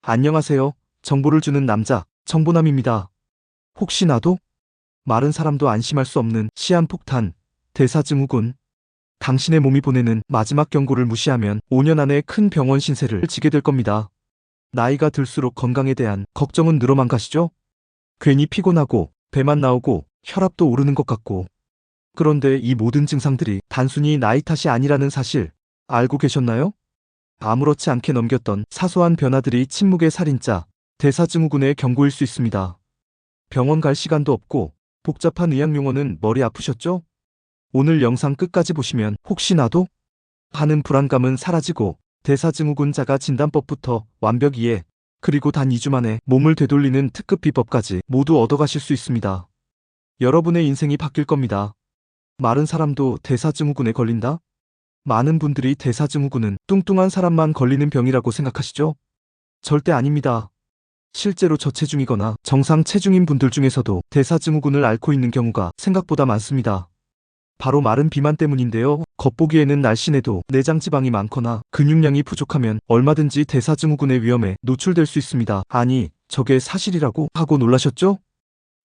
안녕하세요. 정보를 주는 남자, 정보남입니다. 혹시 나도? 마른 사람도 안심할 수 없는 시한폭탄, 대사증후군. 당신의 몸이 보내는 마지막 경고를 무시하면 5년 안에 큰 병원 신세를 지게 될 겁니다. 나이가 들수록 건강에 대한 걱정은 늘어만 가시죠? 괜히 피곤하고, 배만 나오고, 혈압도 오르는 것 같고. 그런데 이 모든 증상들이 단순히 나이 탓이 아니라는 사실, 알고 계셨나요? 아무렇지 않게 넘겼던 사소한 변화들이 침묵의 살인자, 대사증후군의 경고일 수 있습니다. 병원 갈 시간도 없고 복잡한 의학 용어는 머리 아프셨죠? 오늘 영상 끝까지 보시면 혹시 나도? 하는 불안감은 사라지고 대사증후군 자가 진단법부터 완벽 이해, 그리고 단 2주 만에 몸을 되돌리는 특급 비법까지 모두 얻어가실 수 있습니다. 여러분의 인생이 바뀔 겁니다. 마른 사람도 대사증후군에 걸린다? 많은 분들이 대사증후군은 뚱뚱한 사람만 걸리는 병이라고 생각하시죠? 절대 아닙니다. 실제로 저체중이거나 정상 체중인 분들 중에서도 대사증후군을 앓고 있는 경우가 생각보다 많습니다. 바로 마른 비만 때문인데요. 겉보기에는 날씬해도 내장 지방이 많거나 근육량이 부족하면 얼마든지 대사증후군의 위험에 노출될 수 있습니다. 아니, 저게 사실이라고 하고 놀라셨죠?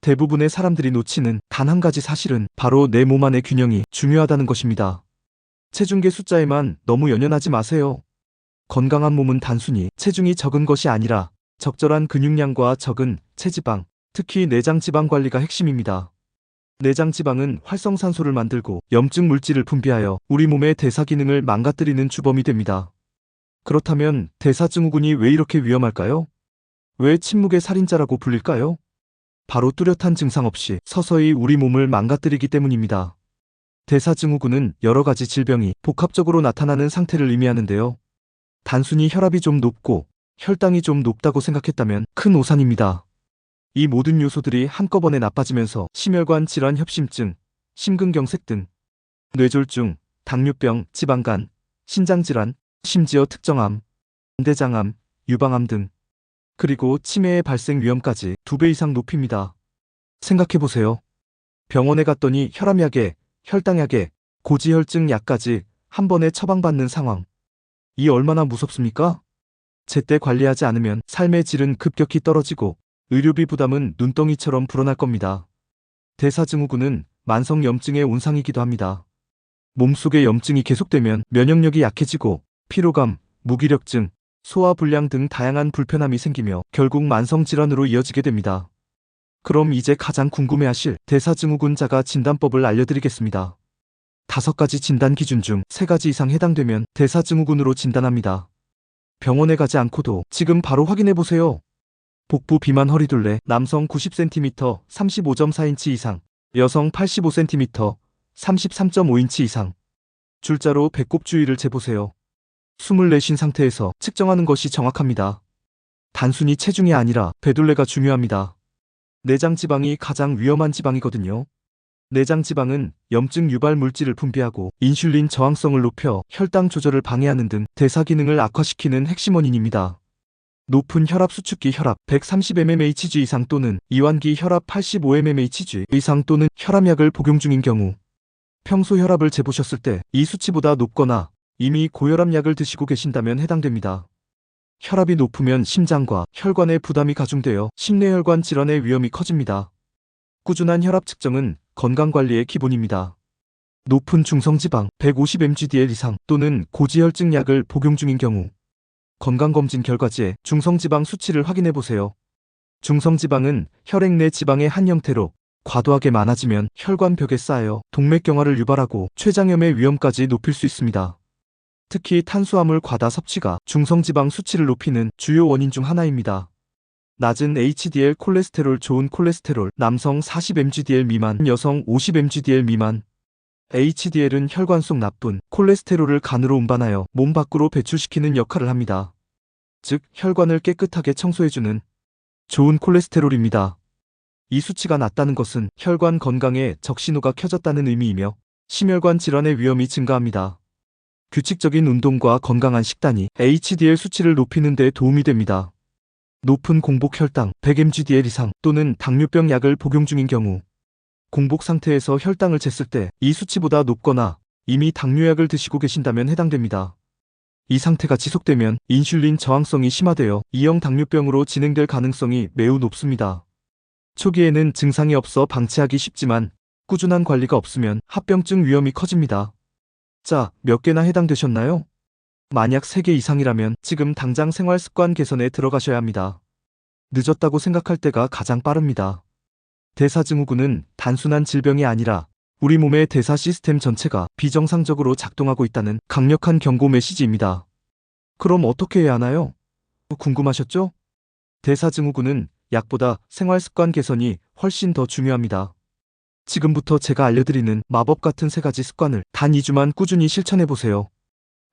대부분의 사람들이 놓치는 단 한 가지 사실은 바로 내 몸 안의 균형이 중요하다는 것입니다. 체중계 숫자에만 너무 연연하지 마세요. 건강한 몸은 단순히 체중이 적은 것이 아니라 적절한 근육량과 적은 체지방, 특히 내장 지방 관리가 핵심입니다. 내장 지방은 활성산소를 만들고 염증 물질을 분비하여 우리 몸의 대사 기능을 망가뜨리는 주범이 됩니다. 그렇다면 대사증후군이 왜 이렇게 위험할까요? 왜 침묵의 살인자라고 불릴까요? 바로 뚜렷한 증상 없이 서서히 우리 몸을 망가뜨리기 때문입니다. 대사증후군은 여러 가지 질병이 복합적으로 나타나는 상태를 의미하는데요. 단순히 혈압이 좀 높고 혈당이 좀 높다고 생각했다면 큰 오산입니다. 이 모든 요소들이 한꺼번에 나빠지면서 심혈관 질환 협심증, 심근경색 등 뇌졸중, 당뇨병, 지방간, 신장질환, 심지어 특정암, 대장암, 유방암 등, 그리고 치매의 발생 위험까지 2배 이상 높입니다. 생각해보세요. 병원에 갔더니 혈압약에 혈당약에 고지혈증 약까지 한 번에 처방받는 상황. 이 얼마나 무섭습니까? 제때 관리하지 않으면 삶의 질은 급격히 떨어지고 의료비 부담은 눈덩이처럼 불어날 겁니다. 대사증후군은 만성 염증의 온상이기도 합니다. 몸속에 염증이 계속되면 면역력이 약해지고 피로감, 무기력증, 소화불량 등 다양한 불편함이 생기며 결국 만성질환으로 이어지게 됩니다. 그럼 이제 가장 궁금해하실 대사증후군자가 진단법을 알려드리겠습니다. 5가지 진단 기준 중 3가지 이상 해당되면 대사증후군으로 진단합니다. 병원에 가지 않고도 지금 바로 확인해보세요. 복부 비만 허리둘레, 남성 90cm 35.4인치 이상, 여성 85cm 33.5인치 이상. 줄자로 배꼽 주위를 재보세요. 숨을 내쉰 상태에서 측정하는 것이 정확합니다. 단순히 체중이 아니라 배둘레가 중요합니다. 내장 지방이 가장 위험한 지방이거든요. 내장 지방은 염증 유발 물질을 분비하고 인슐린 저항성을 높여 혈당 조절을 방해하는 등 대사 기능을 악화시키는 핵심 원인입니다. 높은 혈압 수축기 혈압 130mmHg 이상 또는 이완기 혈압 85mmHg 이상 또는 혈압약을 복용 중인 경우, 평소 혈압을 재보셨을 때 이 수치보다 높거나 이미 고혈압약을 드시고 계신다면 해당됩니다. 혈압이 높으면 심장과 혈관에 부담이 가중되어 심뇌혈관 질환의 위험이 커집니다. 꾸준한 혈압 측정은 건강관리의 기본입니다. 높은 중성지방 150mgdl 이상 또는 고지혈증 약을 복용 중인 경우, 건강검진 결과지에 중성지방 수치를 확인해보세요. 중성지방은 혈액 내 지방의 한 형태로 과도하게 많아지면 혈관벽에 쌓여 동맥경화를 유발하고 췌장염의 위험까지 높일 수 있습니다. 특히 탄수화물 과다 섭취가 중성지방 수치를 높이는 주요 원인 중 하나입니다. 낮은 HDL 콜레스테롤, 좋은 콜레스테롤, 남성 40mgdl 미만, 여성 50mgdl 미만. HDL은 혈관 속 나쁜 콜레스테롤을 간으로 운반하여 몸 밖으로 배출시키는 역할을 합니다. 즉, 혈관을 깨끗하게 청소해주는 좋은 콜레스테롤입니다. 이 수치가 낮다는 것은 혈관 건강에 적신호가 켜졌다는 의미이며 심혈관 질환의 위험이 증가합니다. 규칙적인 운동과 건강한 식단이 HDL 수치를 높이는 데 도움이 됩니다. 높은 공복 혈당 100mgdl 이상 또는 당뇨병 약을 복용 중인 경우, 공복 상태에서 혈당을 쟀을 때 이 수치보다 높거나 이미 당뇨약을 드시고 계신다면 해당됩니다. 이 상태가 지속되면 인슐린 저항성이 심화되어 2형 당뇨병으로 진행될 가능성이 매우 높습니다. 초기에는 증상이 없어 방치하기 쉽지만 꾸준한 관리가 없으면 합병증 위험이 커집니다. 자, 몇 개나 해당되셨나요? 만약 3개 이상이라면 지금 당장 생활습관 개선에 들어가셔야 합니다. 늦었다고 생각할 때가 가장 빠릅니다. 대사증후군은 단순한 질병이 아니라 우리 몸의 대사 시스템 전체가 비정상적으로 작동하고 있다는 강력한 경고 메시지입니다. 그럼 어떻게 해야 하나요? 궁금하셨죠? 대사증후군은 약보다 생활습관 개선이 훨씬 더 중요합니다. 지금부터 제가 알려드리는 마법 같은 3가지 습관을 단 2주만 꾸준히 실천해보세요.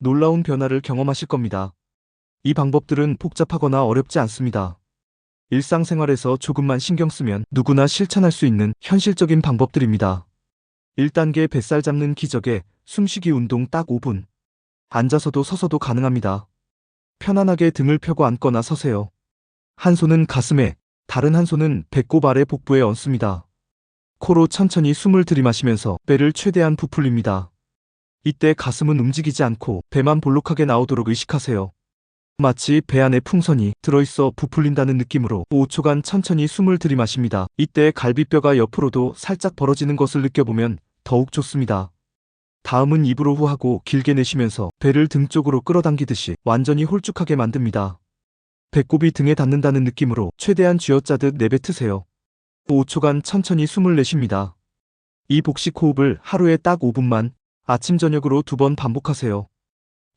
놀라운 변화를 경험하실 겁니다. 이 방법들은 복잡하거나 어렵지 않습니다. 일상생활에서 조금만 신경 쓰면 누구나 실천할 수 있는 현실적인 방법들입니다. 1단계 뱃살 잡는 기적의 숨쉬기 운동 딱 5분. 앉아서도 서서도 가능합니다. 편안하게 등을 펴고 앉거나 서세요. 한 손은 가슴에, 다른 한 손은 배꼽 아래 복부에 얹습니다. 코로 천천히 숨을 들이마시면서 배를 최대한 부풀립니다. 이때 가슴은 움직이지 않고 배만 볼록하게 나오도록 의식하세요. 마치 배 안에 풍선이 들어있어 부풀린다는 느낌으로 5초간 천천히 숨을 들이마십니다. 이때 갈비뼈가 옆으로도 살짝 벌어지는 것을 느껴보면 더욱 좋습니다. 다음은 입으로 후하고 길게 내쉬면서 배를 등 쪽으로 끌어당기듯이 완전히 홀쭉하게 만듭니다. 배꼽이 등에 닿는다는 느낌으로 최대한 쥐어짜듯 내뱉으세요. 5초간 천천히 숨을 내쉽니다. 이 복식 호흡을 하루에 딱 5분만 아침 저녁으로 2번 반복하세요.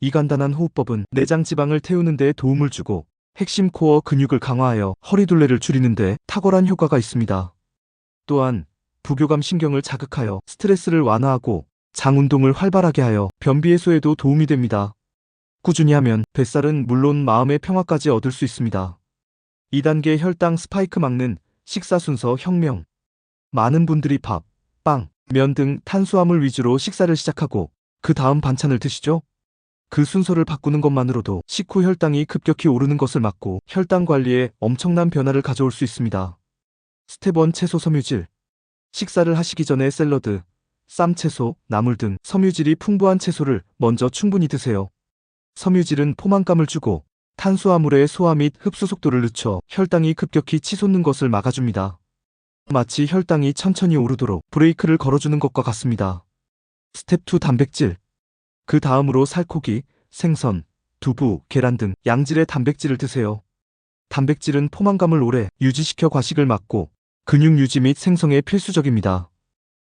이 간단한 호흡법은 내장 지방을 태우는 데 도움을 주고 핵심 코어 근육을 강화하여 허리둘레를 줄이는 데 탁월한 효과가 있습니다. 또한 부교감 신경을 자극하여 스트레스를 완화하고 장 운동을 활발하게 하여 변비 해소에도 도움이 됩니다. 꾸준히 하면 뱃살은 물론 마음의 평화까지 얻을 수 있습니다. 2단계 혈당 스파이크 막는 식사 순서 혁명. 많은 분들이 밥, 빵, 면 등 탄수화물 위주로 식사를 시작하고 그 다음 반찬을 드시죠? 그 순서를 바꾸는 것만으로도 식후 혈당이 급격히 오르는 것을 막고 혈당 관리에 엄청난 변화를 가져올 수 있습니다. 스텝 1 채소 섬유질. 식사를 하시기 전에 샐러드, 쌈채소, 나물 등 섬유질이 풍부한 채소를 먼저 충분히 드세요. 섬유질은 포만감을 주고 탄수화물의 소화 및 흡수 속도를 늦춰 혈당이 급격히 치솟는 것을 막아줍니다. 마치 혈당이 천천히 오르도록 브레이크를 걸어주는 것과 같습니다. 스텝 2 단백질. 그 다음으로 살코기, 생선, 두부, 계란 등 양질의 단백질을 드세요. 단백질은 포만감을 오래 유지시켜 과식을 막고 근육 유지 및 생성에 필수적입니다.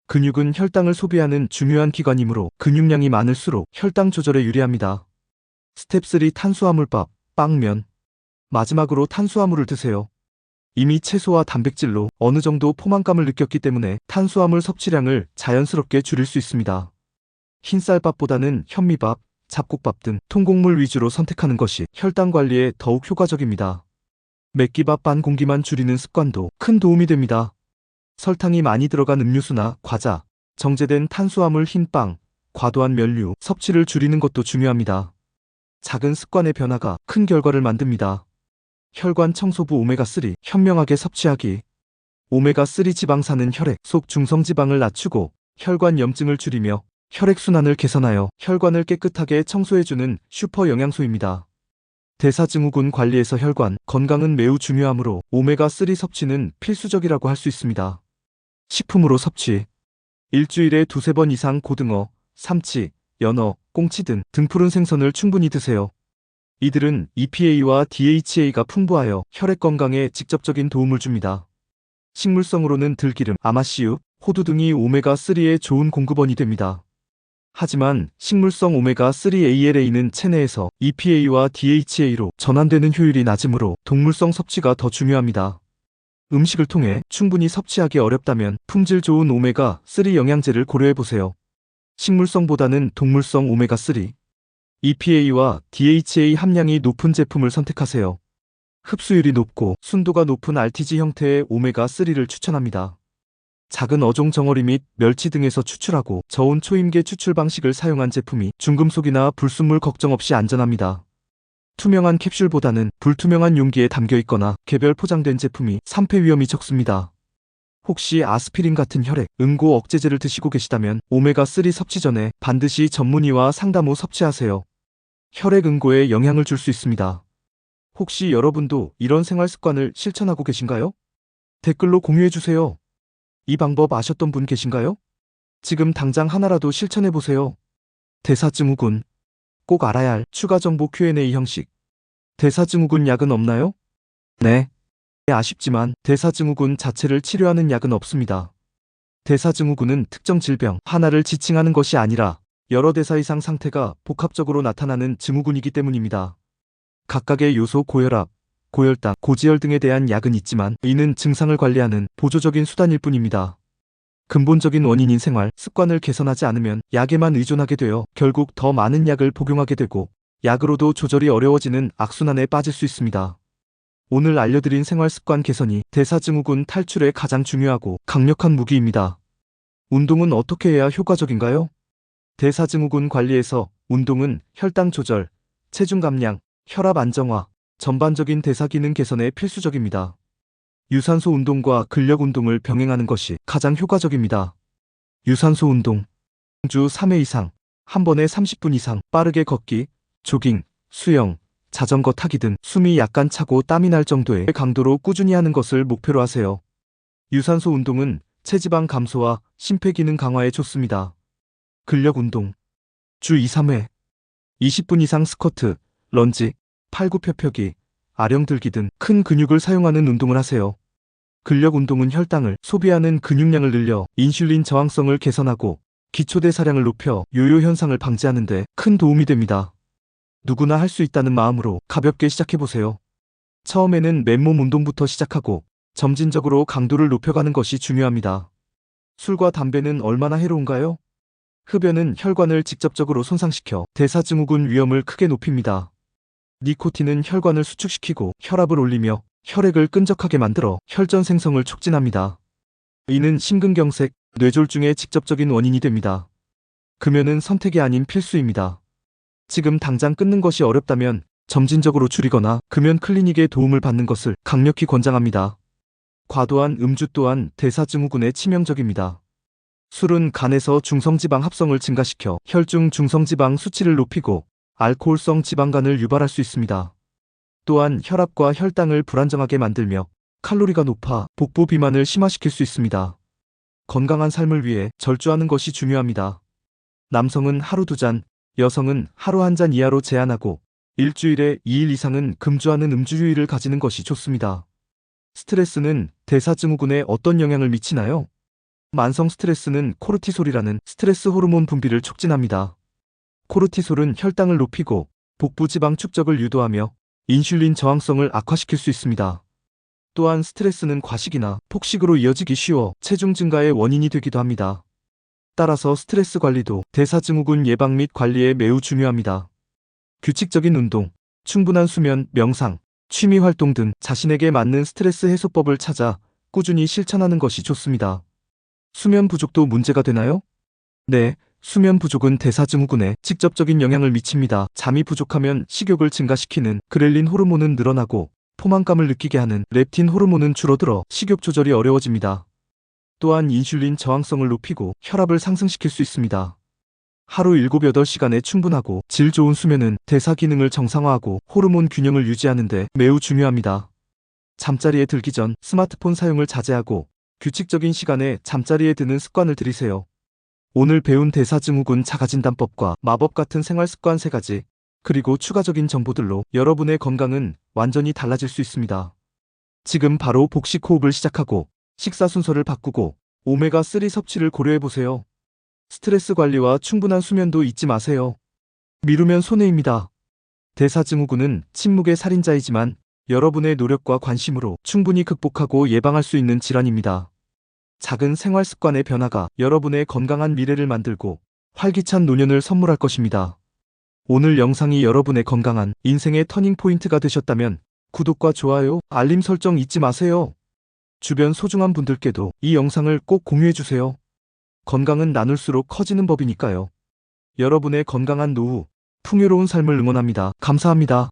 근육은 혈당을 소비하는 중요한 기관이므로 근육량이 많을수록 혈당 조절에 유리합니다. 스텝 3 탄수화물밥, 빵, 면. 마지막으로 탄수화물을 드세요. 이미 채소와 단백질로 어느 정도 포만감을 느꼈기 때문에 탄수화물 섭취량을 자연스럽게 줄일 수 있습니다. 흰쌀밥보다는 현미밥, 잡곡밥 등 통곡물 위주로 선택하는 것이 혈당 관리에 더욱 효과적입니다. 맵기밥 반 공기만 줄이는 습관도 큰 도움이 됩니다. 설탕이 많이 들어간 음료수나 과자, 정제된 탄수화물 흰빵, 과도한 면류 섭취를 줄이는 것도 중요합니다. 작은 습관의 변화가 큰 결과를 만듭니다. 혈관 청소부 오메가3 현명하게 섭취하기. 오메가3 지방산은 혈액 속 중성지방을 낮추고 혈관 염증을 줄이며 혈액순환을 개선하여 혈관을 깨끗하게 청소해주는 슈퍼 영양소입니다. 대사증후군 관리에서 혈관 건강은 매우 중요하므로 오메가3 섭취는 필수적이라고 할 수 있습니다. 식품으로 섭취. 일주일에 2~3번 이상 고등어, 삼치, 연어, 꽁치 등 등푸른 생선을 충분히 드세요. 이들은 EPA와 DHA가 풍부하여 혈액 건강에 직접적인 도움을 줍니다. 식물성으로는 들기름, 아마씨유, 호두 등이 오메가3의 좋은 공급원이 됩니다. 하지만 식물성 오메가3 ALA는 체내에서 EPA와 DHA로 전환되는 효율이 낮으므로 동물성 섭취가 더 중요합니다. 음식을 통해 충분히 섭취하기 어렵다면 품질 좋은 오메가3 영양제를 고려해보세요. 식물성보다는 동물성 오메가3, EPA와 DHA 함량이 높은 제품을 선택하세요. 흡수율이 높고 순도가 높은 RTG 형태의 오메가3를 추천합니다. 작은 어종 정어리 및 멸치 등에서 추출하고 저온 초임계 추출 방식을 사용한 제품이 중금속이나 불순물 걱정 없이 안전합니다. 투명한 캡슐보다는 불투명한 용기에 담겨 있거나 개별 포장된 제품이 산패 위험이 적습니다. 혹시 아스피린 같은 혈액, 응고 억제제를 드시고 계시다면 오메가3 섭취 전에 반드시 전문의와 상담 후 섭취하세요. 혈액 응고에 영향을 줄 수 있습니다. 혹시 여러분도 이런 생활 습관을 실천하고 계신가요? 댓글로 공유해주세요. 이 방법 아셨던 분 계신가요? 지금 당장 하나라도 실천해보세요. 대사증후군. 꼭 알아야 할 추가 정보 Q&A 형식. 대사증후군 약은 없나요? 네. 아쉽지만 대사증후군 자체를 치료하는 약은 없습니다. 대사증후군은 특정 질병 하나를 지칭하는 것이 아니라 여러 대사 이상 상태가 복합적으로 나타나는 증후군이기 때문입니다. 각각의 요소 고혈압, 고혈당, 고지혈 등에 대한 약은 있지만 이는 증상을 관리하는 보조적인 수단일 뿐입니다. 근본적인 원인인 생활, 습관을 개선하지 않으면 약에만 의존하게 되어 결국 더 많은 약을 복용하게 되고 약으로도 조절이 어려워지는 악순환에 빠질 수 있습니다. 오늘 알려드린 생활 습관 개선이 대사증후군 탈출에 가장 중요하고 강력한 무기입니다. 운동은 어떻게 해야 효과적인가요? 대사증후군 관리에서 운동은 혈당 조절, 체중 감량, 혈압 안정화, 전반적인 대사 기능 개선에 필수적입니다. 유산소 운동과 근력 운동을 병행하는 것이 가장 효과적입니다. 유산소 운동. 주 3회 이상, 한 번에 30분 이상, 빠르게 걷기, 조깅, 수영, 자전거 타기 등 숨이 약간 차고 땀이 날 정도의 강도로 꾸준히 하는 것을 목표로 하세요. 유산소 운동은 체지방 감소와 심폐기능 강화에 좋습니다. 근력 운동. 주 2, 3회. 20분 이상 스쿼트, 런지, 팔굽혀펴기, 아령 들기 등 큰 근육을 사용하는 운동을 하세요. 근력 운동은 혈당을 소비하는 근육량을 늘려 인슐린 저항성을 개선하고 기초대사량을 높여 요요 현상을 방지하는 데 큰 도움이 됩니다. 누구나 할 수 있다는 마음으로 가볍게 시작해보세요. 처음에는 맨몸 운동부터 시작하고 점진적으로 강도를 높여가는 것이 중요합니다. 술과 담배는 얼마나 해로운가요? 흡연은 혈관을 직접적으로 손상시켜 대사증후군 위험을 크게 높입니다. 니코틴은 혈관을 수축시키고 혈압을 올리며 혈액을 끈적하게 만들어 혈전 생성을 촉진합니다. 이는 심근경색, 뇌졸중의 직접적인 원인이 됩니다. 금연은 선택이 아닌 필수입니다. 지금 당장 끊는 것이 어렵다면 점진적으로 줄이거나 금연 클리닉의 도움을 받는 것을 강력히 권장합니다. 과도한 음주 또한 대사증후군에 치명적입니다. 술은 간에서 중성지방 합성을 증가시켜 혈중 중성지방 수치를 높이고 알코올성 지방간을 유발할 수 있습니다. 또한 혈압과 혈당을 불안정하게 만들며 칼로리가 높아 복부 비만을 심화시킬 수 있습니다. 건강한 삶을 위해 절주하는 것이 중요합니다. 남성은 하루 2잔, 여성은 하루 1잔 이하로 제한하고 일주일에 2일 이상은 금주하는 음주 휴일을 가지는 것이 좋습니다. 스트레스는 대사증후군에 어떤 영향을 미치나요? 만성 스트레스는 코르티솔이라는 스트레스 호르몬 분비를 촉진합니다. 코르티솔은 혈당을 높이고 복부 지방 축적을 유도하며 인슐린 저항성을 악화시킬 수 있습니다. 또한 스트레스는 과식이나 폭식으로 이어지기 쉬워 체중 증가의 원인이 되기도 합니다. 따라서 스트레스 관리도 대사증후군 예방 및 관리에 매우 중요합니다. 규칙적인 운동, 충분한 수면, 명상, 취미 활동 등 자신에게 맞는 스트레스 해소법을 찾아 꾸준히 실천하는 것이 좋습니다. 수면 부족도 문제가 되나요? 네, 수면 부족은 대사증후군에 직접적인 영향을 미칩니다. 잠이 부족하면 식욕을 증가시키는 그렐린 호르몬은 늘어나고 포만감을 느끼게 하는 렙틴 호르몬은 줄어들어 식욕 조절이 어려워집니다. 또한 인슐린 저항성을 높이고 혈압을 상승시킬 수 있습니다. 하루 7-8시간에 충분하고 질 좋은 수면은 대사 기능을 정상화하고 호르몬 균형을 유지하는 데 매우 중요합니다. 잠자리에 들기 전 스마트폰 사용을 자제하고 규칙적인 시간에 잠자리에 드는 습관을 들이세요. 오늘 배운 대사증후군 자가진단법과 마법 같은 생활 습관 3가지, 그리고 추가적인 정보들로 여러분의 건강은 완전히 달라질 수 있습니다. 지금 바로 복식 호흡을 시작하고 식사 순서를 바꾸고 오메가3 섭취를 고려해보세요. 스트레스 관리와 충분한 수면도 잊지 마세요. 미루면 손해입니다. 대사증후군은 침묵의 살인자이지만 여러분의 노력과 관심으로 충분히 극복하고 예방할 수 있는 질환입니다. 작은 생활 습관의 변화가 여러분의 건강한 미래를 만들고 활기찬 노년을 선물할 것입니다. 오늘 영상이 여러분의 건강한 인생의 터닝포인트가 되셨다면 구독과 좋아요, 알림 설정 잊지 마세요. 주변 소중한 분들께도 이 영상을 꼭 공유해주세요. 건강은 나눌수록 커지는 법이니까요. 여러분의 건강한 노후, 풍요로운 삶을 응원합니다. 감사합니다.